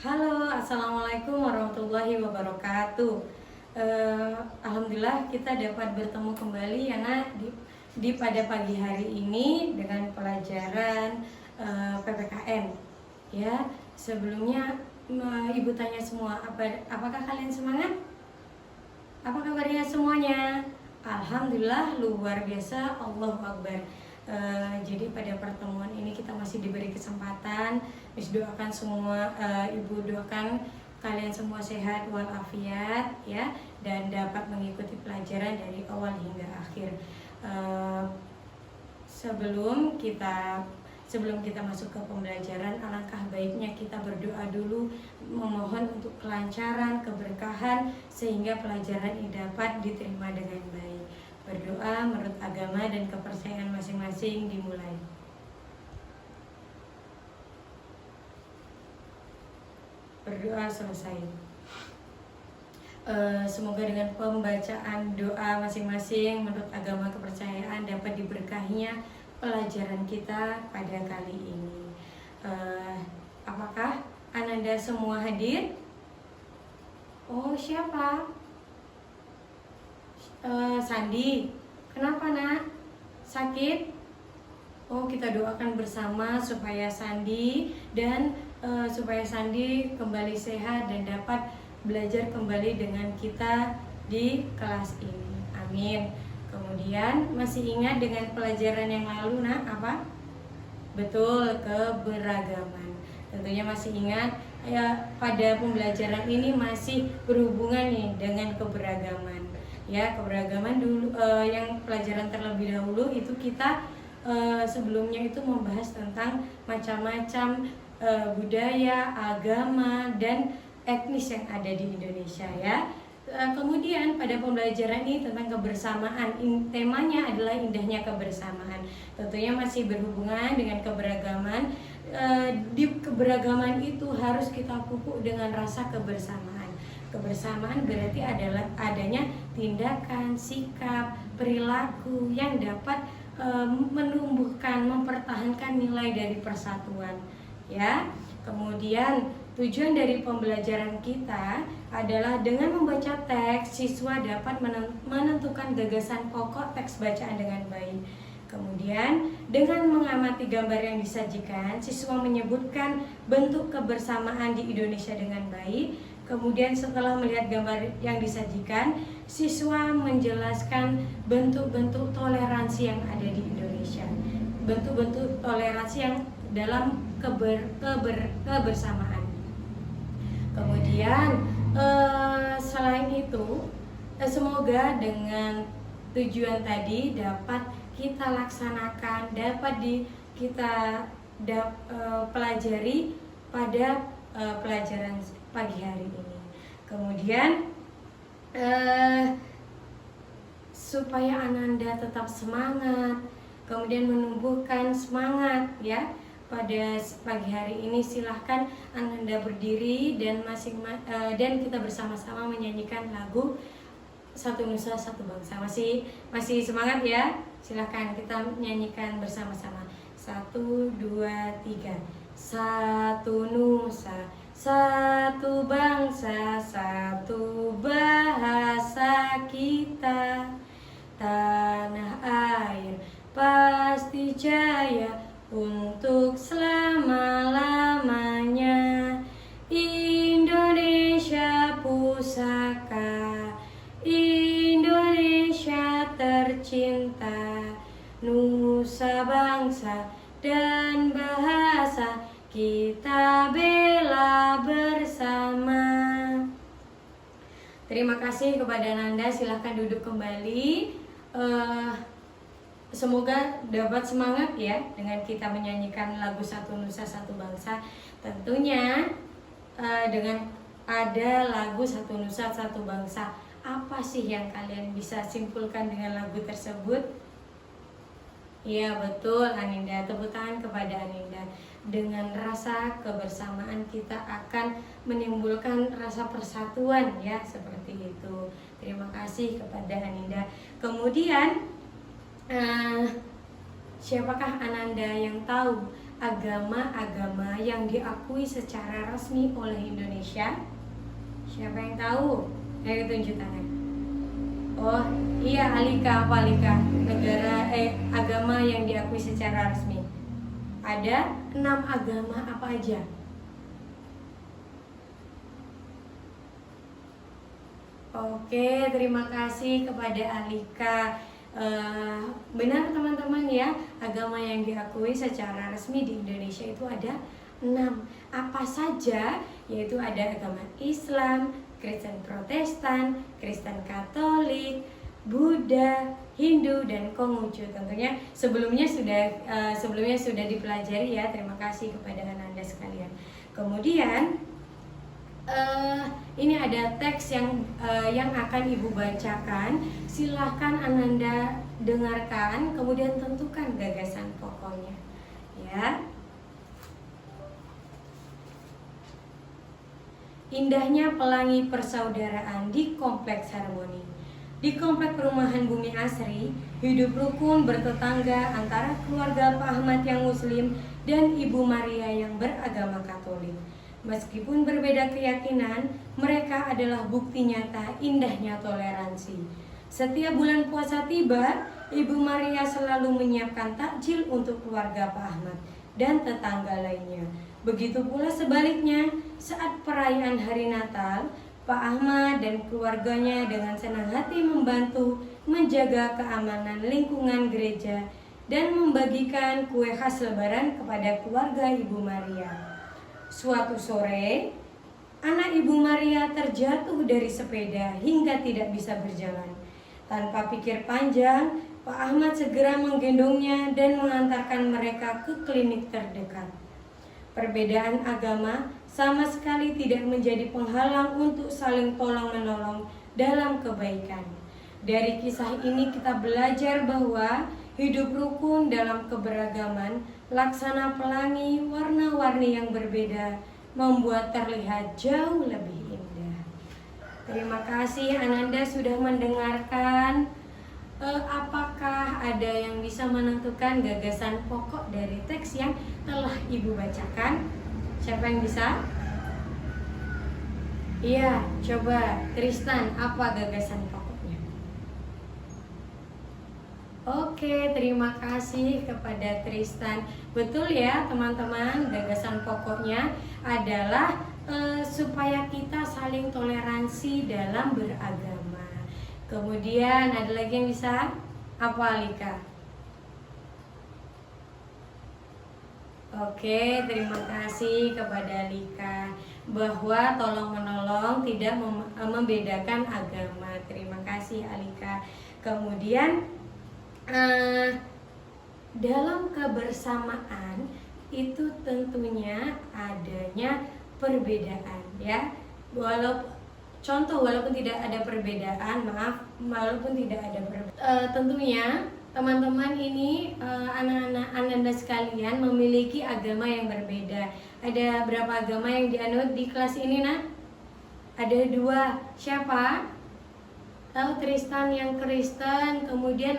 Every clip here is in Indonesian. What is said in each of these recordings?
Halo, assalamualaikum warahmatullahi wabarakatuh. Alhamdulillah kita dapat bertemu kembali ya nak di pada pagi hari ini dengan pelajaran PPKN. Ya, sebelumnya ibu tanya semua, apakah kalian semangat? Apa kabarnya semuanya? Alhamdulillah luar biasa, Allahu Akbar. Jadi pada pertemuan ini kita masih diberi kesempatan. Doakan semua, ibu doakan kalian semua sehat walafiat ya, dan dapat mengikuti pelajaran dari awal hingga akhir. Sebelum kita masuk ke pembelajaran, alangkah baiknya kita berdoa dulu, memohon untuk kelancaran, keberkahan, sehingga pelajaran ini dapat diterima dengan baik. Berdoa menurut agama dan kepercayaan masing-masing dimulai. Berdoa selesai. Semoga dengan pembacaan doa masing-masing menurut agama kepercayaan dapat diberkahinya pelajaran kita pada kali ini. Apakah Ananda semua hadir? Oh, siapa? Sandi. Kenapa nak? Sakit? Oh, kita doakan bersama supaya Sandi kembali sehat dan dapat belajar kembali dengan kita di kelas ini. Amin. Kemudian masih ingat dengan pelajaran yang lalu nak apa? Betul, keberagaman. Tentunya masih ingat ya, pada pembelajaran ini masih berhubungan nih dengan keberagaman. Ya, keberagaman dulu yang pelajaran terlebih dahulu itu kita sebelumnya itu membahas tentang macam-macam budaya, agama, dan etnis yang ada di Indonesia ya. Kemudian pada pembelajaran ini tentang kebersamaan, temanya adalah indahnya kebersamaan. Tentunya masih berhubungan dengan keberagaman. Di keberagaman itu harus kita pupuk dengan rasa kebersamaan. Kebersamaan berarti adalah adanya tindakan, sikap, perilaku yang dapat menumbuhkan, mempertahankan nilai dari persatuan ya. Kemudian tujuan dari pembelajaran kita adalah dengan membaca teks, siswa dapat menentukan gagasan pokok teks bacaan dengan baik. Kemudian dengan mengamati gambar yang disajikan, siswa menyebutkan bentuk kebersamaan di Indonesia dengan baik. Kemudian setelah melihat gambar yang disajikan, siswa menjelaskan bentuk-bentuk toleransi yang ada di Indonesia. Bentuk-bentuk toleransi yang dalam kebersamaan. Kemudian selain itu, semoga dengan tujuan tadi dapat kita laksanakan, dapat kita pelajari pada pelajaran pagi hari ini. Kemudian supaya Ananda tetap semangat, kemudian menumbuhkan semangat ya pada pagi hari ini, silahkan Ananda berdiri dan dan kita bersama-sama menyanyikan lagu Satu Nusa Satu Bangsa. Masih semangat ya? Silahkan kita nyanyikan bersama-sama. 1, 2, 3. Satu nusa, satu bangsa, satu bahasa kita. Tanah air pasti jaya untuk selama-lamanya. Indonesia pusaka, Indonesia tercinta. Nusa bangsa dan bahasa kita bela bersama. Terima kasih kepada Nanda, silahkan duduk kembali. Semoga dapat semangat ya dengan kita menyanyikan lagu Satu Nusa Satu Bangsa. Tentunya dengan ada lagu Satu Nusa Satu Bangsa, apa sih yang kalian bisa simpulkan dengan lagu tersebut? Iya betul Aninda, tepuk tangan kepada Aninda. Dengan rasa kebersamaan kita akan menimbulkan rasa persatuan ya, seperti itu. Terima kasih kepada Aninda. Kemudian siapakah Ananda yang tahu agama-agama yang diakui secara resmi oleh Indonesia? Siapa yang tahu? Ayo tunjuk tangan. Oh iya, Alika, apa Alika? Agama yang diakui secara resmi. Ada 6 agama apa aja? Oke, terima kasih kepada Alika. Benar teman-teman ya, agama yang diakui secara resmi di Indonesia itu ada 6. Apa saja? Yaitu ada agama Islam, Kristen Protestan, Kristen Katolik, Buddha, Hindu, dan Konghucu. Tentunya sebelumnya sudah dipelajari ya. Terima kasih kepada Anda sekalian. Kemudian ini ada teks yang akan Ibu bacakan. Silahkan Ananda dengarkan, kemudian tentukan gagasan pokoknya. Ya. Indahnya pelangi persaudaraan di Kompleks Harmoni. Di Kompleks Perumahan Bumi Asri, hidup rukun bertetangga antara keluarga Pak Ahmad yang Muslim dan Ibu Maria yang beragama Katolik. Meskipun berbeda keyakinan, mereka adalah bukti nyata indahnya toleransi. Setiap bulan puasa tiba, Ibu Maria selalu menyiapkan takjil untuk keluarga Pak Ahmad dan tetangga lainnya. Begitu pula sebaliknya, saat perayaan hari Natal, Pak Ahmad dan keluarganya dengan senang hati membantu menjaga keamanan lingkungan gereja dan membagikan kue khas Lebaran kepada keluarga Ibu Maria. Suatu sore, anak Ibu Maria terjatuh dari sepeda hingga tidak bisa berjalan. Tanpa pikir panjang, Pak Ahmad segera menggendongnya dan mengantarkan mereka ke klinik terdekat. Perbedaan agama sama sekali tidak menjadi penghalang untuk saling tolong-menolong dalam kebaikan. Dari kisah ini kita belajar bahwa hidup rukun dalam keberagaman, laksana pelangi warna-warni yang berbeda membuat terlihat jauh lebih indah. Terima kasih Ananda sudah mendengarkan. Apakah ada yang bisa menentukan gagasan pokok dari teks yang telah Ibu bacakan? Siapa yang bisa? Iya, coba Tristan, apa gagasan pokoknya? Oke, terima kasih kepada Tristan. Betul ya teman-teman, gagasan pokoknya adalah supaya kita saling toleransi dalam beragama. Kemudian ada lagi yang bisa? Apa Alika? Oke, terima kasih kepada Alika. Bahwa tolong-menolong tidak membedakan agama. Terima kasih Alika. Kemudian dalam kebersamaan itu tentunya adanya perbedaan ya. Walaupun tidak ada perbedaan, tentunya teman-teman ini anak-anak Ananda sekalian memiliki agama yang berbeda. Ada berapa agama yang dianut di kelas ini, Nak? Ada 2. Siapa? Tahu Tristan yang Kristen, kemudian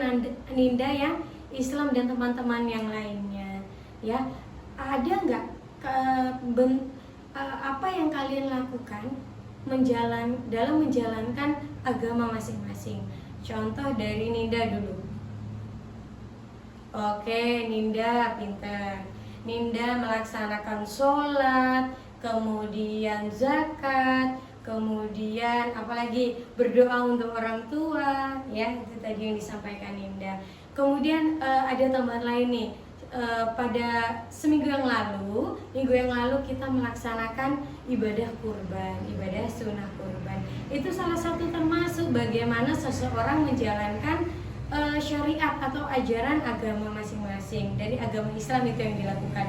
Ninda yang Islam dan teman-teman yang lainnya. Ya, ada nggak apa yang kalian lakukan dalam menjalankan agama masing-masing? Contoh dari Ninda dulu. Oke, Ninda pintar. Ninda melaksanakan sholat, kemudian zakat, kemudian apalagi berdoa untuk orang tua, ya itu tadi yang disampaikan Ninda. Kemudian ada tambahan lain nih. Pada minggu yang lalu kita melaksanakan ibadah kurban, ibadah sunnah kurban. Itu salah satu termasuk bagaimana seseorang menjalankan syariat atau ajaran agama masing-masing. Dari agama Islam itu yang dilakukan.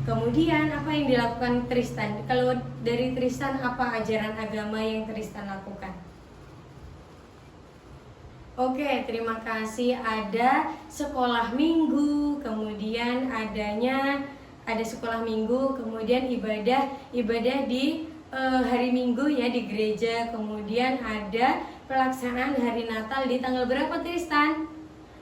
Kemudian apa yang dilakukan Tristan? Kalau dari Tristan, apa ajaran agama yang Tristan lakukan? Oke, terima kasih. Ada sekolah minggu, kemudian ada sekolah minggu, kemudian ibadah di hari Minggu ya di gereja, kemudian ada pelaksanaan hari Natal di tanggal berapa Tristan?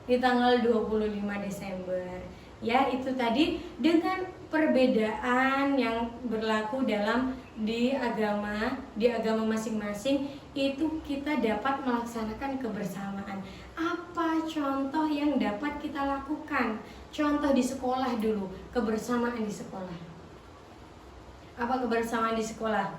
Di tanggal 25 Desember. Ya, itu tadi dengan perbedaan yang berlaku di agama masing-masing, itu kita dapat melaksanakan kebersamaan. Apa contoh yang dapat kita lakukan? Contoh di sekolah dulu, kebersamaan di sekolah. Apa kebersamaan di sekolah?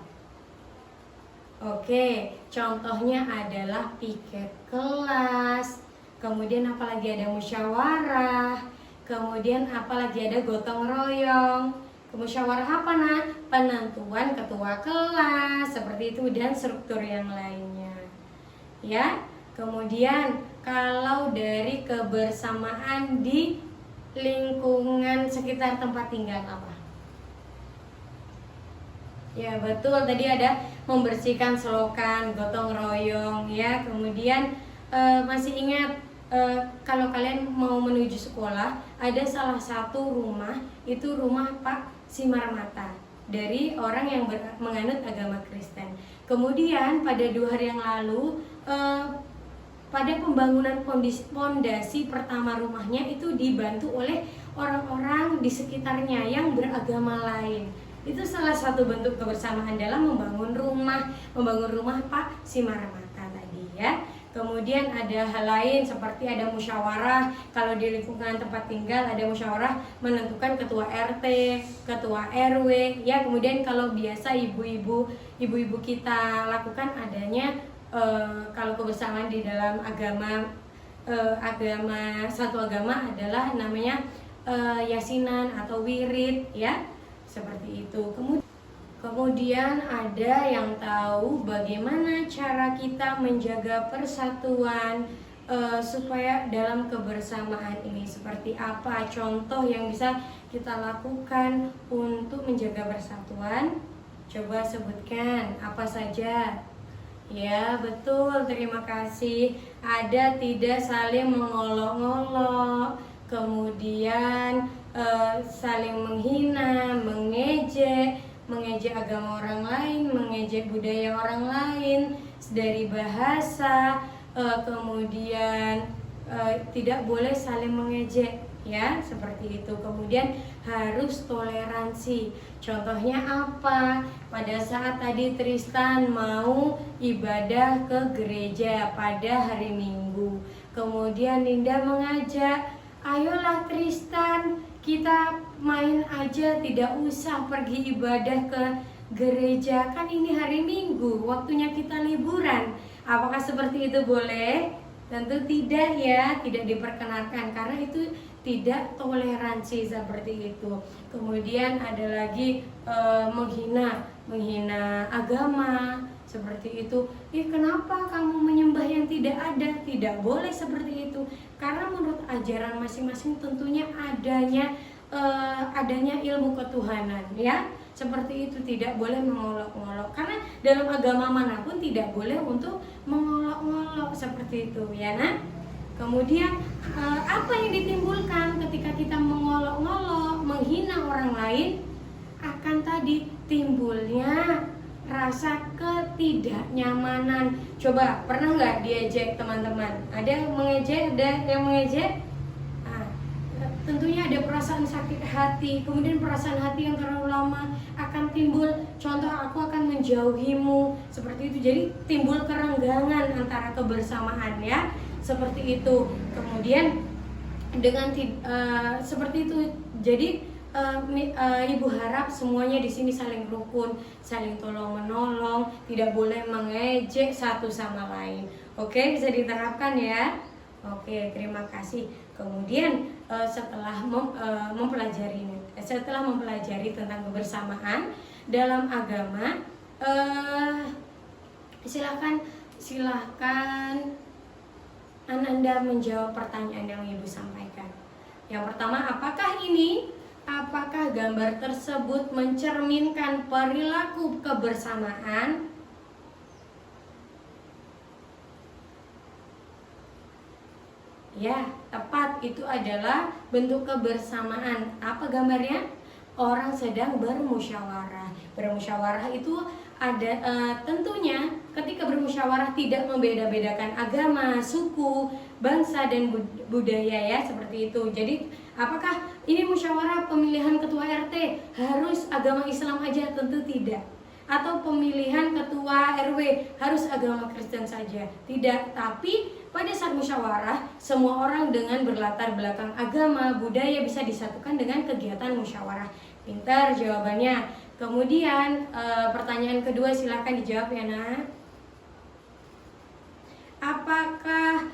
Oke, contohnya adalah piket kelas, kemudian apalagi ada musyawarah, kemudian apalagi ada gotong royong. Musyawarah apa nak? Penentuan ketua kelas, seperti itu, dan struktur yang lainnya. Ya, kemudian kalau dari kebersamaan di lingkungan sekitar tempat tinggal apa? Ya betul, tadi ada membersihkan selokan, gotong royong ya. Kemudian masih ingat kalau kalian mau menuju sekolah, ada salah satu rumah, itu rumah Pak Simarmata dari orang yang menganut agama Kristen. Kemudian pada 2 hari yang lalu pada pembangunan pondasi pertama rumahnya itu dibantu oleh orang-orang di sekitarnya yang beragama lain. Itu salah satu bentuk kebersamaan dalam membangun rumah Pak Simarmata tadi ya. Kemudian ada hal lain seperti ada musyawarah. Kalau di lingkungan tempat tinggal ada musyawarah menentukan ketua RT, ketua RW ya. Kemudian kalau biasa ibu-ibu kita lakukan adanya kalau kebersamaan di dalam satu agama adalah namanya yasinan atau wirid ya. Seperti itu. Kemudian ada yang tahu bagaimana cara kita menjaga persatuan supaya dalam kebersamaan ini seperti apa? Contoh yang bisa kita lakukan untuk menjaga persatuan. Coba sebutkan apa saja. Ya betul, terima kasih. Ada tidak saling mengolok-olok, kemudian saling menghina, mengejek agama orang lain, mengejek budaya orang lain dari bahasa, kemudian tidak boleh saling mengejek ya, seperti itu. Kemudian harus toleransi. Contohnya apa? Pada saat tadi Tristan mau ibadah ke gereja pada hari Minggu, kemudian Linda mengajak, ayolah Tristan, kita main aja, tidak usah pergi ibadah ke gereja, kan ini hari Minggu, waktunya kita liburan. Apakah seperti itu boleh? Tentu tidak ya, tidak diperkenankan karena itu tidak toleransi seperti itu. Kemudian ada lagi menghina agama seperti itu. Kenapa kamu menyembah yang tidak ada? Tidak boleh seperti itu. Karena menurut ajaran masing-masing tentunya adanya ilmu ketuhanan ya. Seperti itu, tidak boleh mengolok-olok. Karena dalam agama manapun tidak boleh untuk mengolok-olok seperti itu ya nah. Kemudian apa yang ditimbulkan ketika kita mengolok-olok, menghina orang lain? Akan tadi timbulnya rasa ketidaknyamanan. Coba pernah nggak diejek teman-teman? Ada yang mengejek, ada yang mengejek? Tentunya ada perasaan sakit hati, kemudian perasaan hati yang terlalu lama akan timbul. Contoh, aku akan menjauhimu, seperti itu. Jadi timbul kerenggangan antara kebersamaan ya, seperti itu. Kemudian dengan seperti itu, jadi Ibu harap semuanya di sini saling rukun, saling tolong menolong, tidak boleh mengejek satu sama lain. Oke, bisa diterapkan ya. Oke, terima kasih. Kemudian setelah mempelajari tentang kebersamaan dalam agama, silakan Ananda menjawab pertanyaan yang Ibu sampaikan. Yang pertama, apakah gambar tersebut mencerminkan perilaku kebersamaan? Ya, tepat, itu adalah bentuk kebersamaan. Apa gambarnya? Orang sedang bermusyawarah. Bermusyawarah itu ada tentunya ketika bermusyawarah tidak membeda-bedakan agama, suku, bangsa dan budaya ya, seperti itu. Jadi apakah ini musyawarah pemilihan ketua RT harus agama Islam aja, tentu tidak. Atau pemilihan ketua RW harus agama Kristen saja, tidak. Tapi pada saat musyawarah, semua orang dengan berlatar belakang agama, budaya bisa disatukan dengan kegiatan musyawarah. Pintar jawabannya. Kemudian pertanyaan kedua silahkan dijawab ya nak. Apakah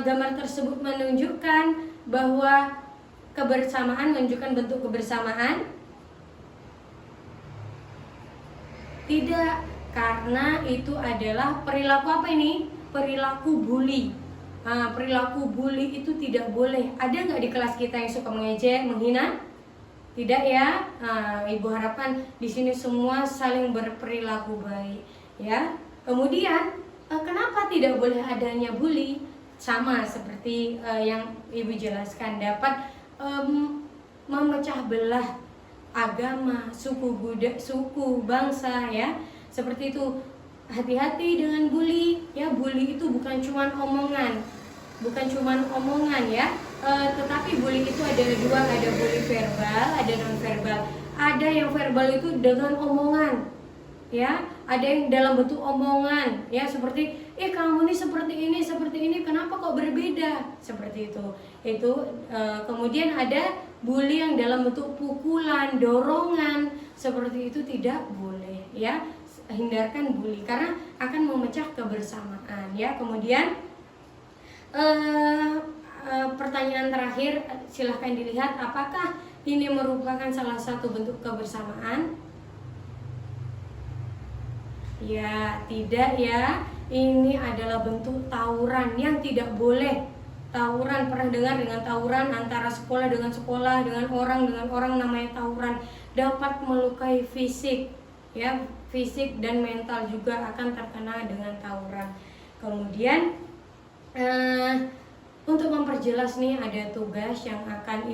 gambar tersebut menunjukkan bahwa kebersamaan, menunjukkan bentuk kebersamaan? Tidak, karena itu adalah perilaku apa ini? Perilaku bully. Perilaku bully itu tidak boleh. Ada nggak di kelas kita yang suka mengejek, menghina? Tidak ya. Ibu harapkan di sini semua saling berperilaku baik, ya. Kemudian kenapa tidak boleh adanya bully? Sama seperti yang ibu jelaskan, dapat memecah belah agama, suku bangsa, ya. Seperti itu. Hati-hati dengan bully, ya. Bully itu bukan cuma omongan, ya. Tetapi bully itu ada dua, ada bully verbal, ada non verbal. Ada yang verbal itu dengan omongan, ya. Ada yang dalam bentuk omongan, ya, seperti kamu ini seperti ini, kenapa kok berbeda, seperti itu. Kemudian ada bully yang dalam bentuk pukulan, dorongan, seperti itu tidak boleh, ya. Hindarkan bully karena akan memecah kebersamaan, ya. Kemudian pertanyaan terakhir silahkan dilihat, apakah ini merupakan salah satu bentuk kebersamaan? Ya, tidak ya. Ini adalah bentuk tawuran yang tidak boleh. Tawuran, pernah dengar dengan tawuran antara sekolah, dengan orang namanya tawuran. Dapat melukai fisik, ya, fisik dan mental juga akan terkena dengan tawuran. Kemudian untuk memperjelas nih, ada tugas yang akan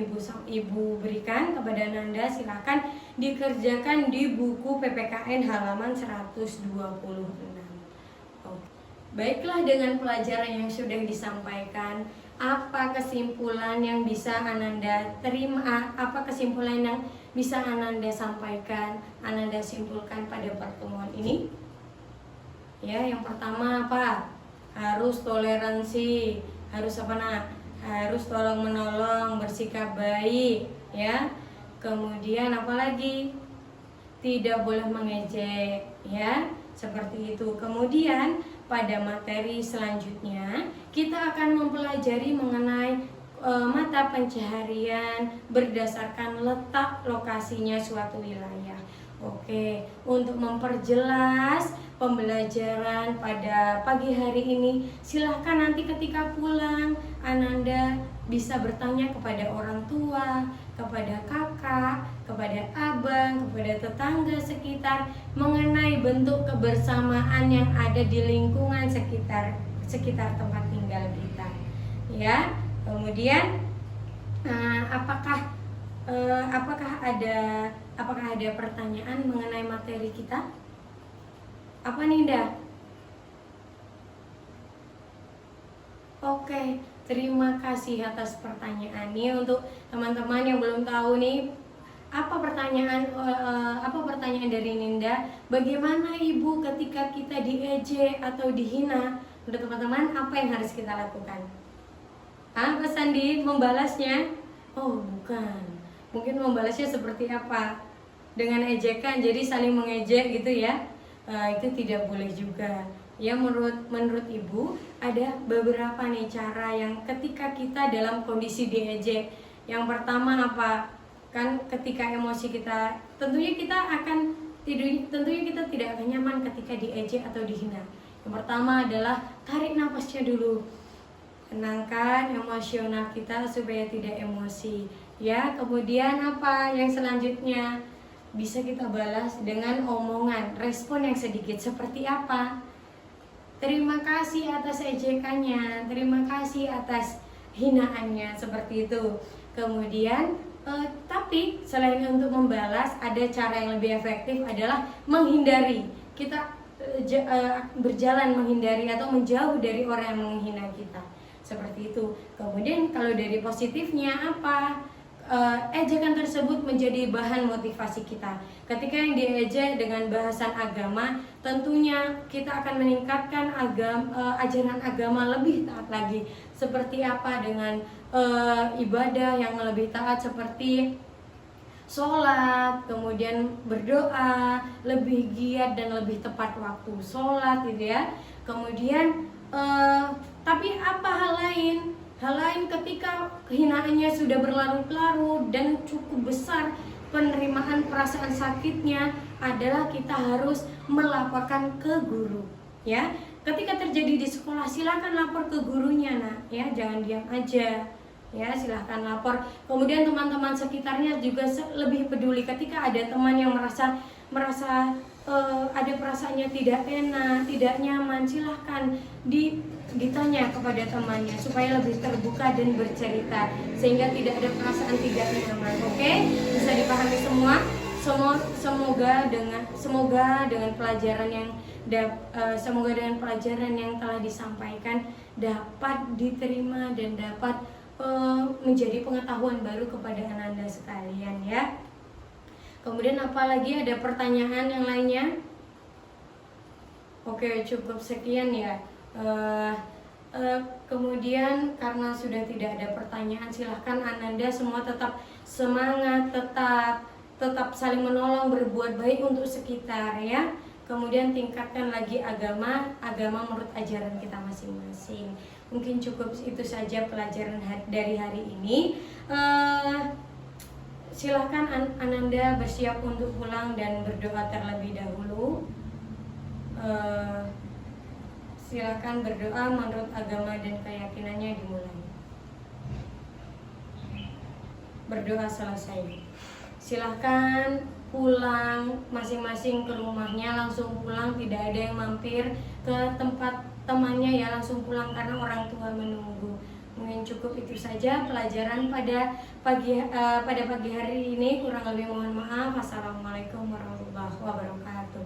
ibu berikan kepada Nanda. Silakan dikerjakan di buku PPKN halaman 126. Baiklah, dengan pelajaran yang sudah disampaikan, apa kesimpulan yang bisa Ananda terima? Apa kesimpulan yang bisa Ananda sampaikan, Ananda simpulkan pada pertemuan ini? Ya, yang pertama apa? Harus toleransi, harus apa nak? Harus tolong menolong, bersikap baik, ya. Kemudian apa lagi? Tidak boleh mengejek, ya. Seperti itu. Kemudian pada materi selanjutnya kita akan mempelajari mengenai mata pencaharian berdasarkan letak lokasinya suatu wilayah. Oke, untuk memperjelas pembelajaran pada pagi hari ini, silahkan nanti ketika pulang Ananda bisa bertanya kepada orang tua, kepada kakak, kepada abang, kepada tetangga sekitar mengenai bentuk kebersamaan yang ada di lingkungan sekitar tempat tinggal kita, ya. Kemudian apakah ada pertanyaan mengenai materi kita? Apa nih, Nda? Oke, terima kasih atas pertanyaannya. Untuk teman-teman yang belum tahu nih, apa pertanyaan dari Ninda? Bagaimana ibu ketika kita diejek atau dihina? Untuk teman-teman, apa yang harus kita lakukan? Pak Sandi, membalasnya? Oh, bukan. Mungkin membalasnya seperti apa? Dengan ejekan, jadi saling mengejek gitu ya? Itu tidak boleh juga. Ya, menurut ibu ada beberapa nih cara yang ketika kita dalam kondisi diejek. Yang pertama apa? Kan ketika emosi kita, tentunya kita tidak akan nyaman ketika diejek atau dihina. Yang pertama adalah tarik nafasnya dulu. Tenangkan emosional kita supaya tidak emosi. Ya, kemudian apa yang selanjutnya? Bisa kita balas dengan omongan, respon yang sedikit. Seperti apa? Terima kasih atas ejekannya, terima kasih atas hinaannya, seperti itu. Kemudian tapi selain untuk membalas, ada cara yang lebih efektif adalah menghindari. Kita berjalan menghindari atau menjauh dari orang yang menghina kita, seperti itu. Kemudian kalau dari positifnya apa? ejekan tersebut menjadi bahan motivasi kita. Ketika yang diejek dengan bahasan agama, tentunya kita akan meningkatkan ajaran agama lebih taat lagi. Seperti apa dengan ibadah yang lebih taat seperti sholat, kemudian berdoa, lebih giat dan lebih tepat waktu sholat gitu ya. Kemudian tapi apa hal lain? Hal lain ketika kehinaannya sudah berlarut-larut dan cukup besar penerimaan perasaan sakitnya adalah kita harus melaporkan ke guru ya. Ketika terjadi di sekolah silakan lapor ke gurunya nak ya, jangan diam aja ya, silahkan lapor. Kemudian teman-teman sekitarnya juga lebih peduli ketika ada teman yang merasa ada perasaannya tidak enak, tidak nyaman, silahkan ditanya kepada temannya supaya lebih terbuka dan bercerita sehingga tidak ada perasaan tidak nyaman. Oke, bisa dipahami semua? Semoga dengan pelajaran yang telah disampaikan dapat diterima dan dapat menjadi pengetahuan baru kepada Ananda sekalian ya. Kemudian apalagi ada pertanyaan yang lainnya? Oke, cukup sekian ya. Kemudian karena sudah tidak ada pertanyaan, silahkan Ananda semua tetap semangat, tetap saling menolong, berbuat baik untuk sekitar ya. Kemudian tingkatkan lagi agama menurut ajaran kita masing-masing. Mungkin cukup itu saja pelajaran dari hari ini. Silahkan Ananda bersiap untuk pulang dan berdoa terlebih dahulu. Silahkan berdoa menurut agama dan keyakinannya dimulai. Berdoa selesai. Silahkan pulang masing-masing ke rumahnya, langsung pulang, tidak ada yang mampir ke tempat temannya ya, langsung pulang karena orang tua menunggu. Mungkin cukup itu saja pelajaran pada pagi hari ini. Kurang lebih mohon maaf. Assalamualaikum warahmatullahi wabarakatuh.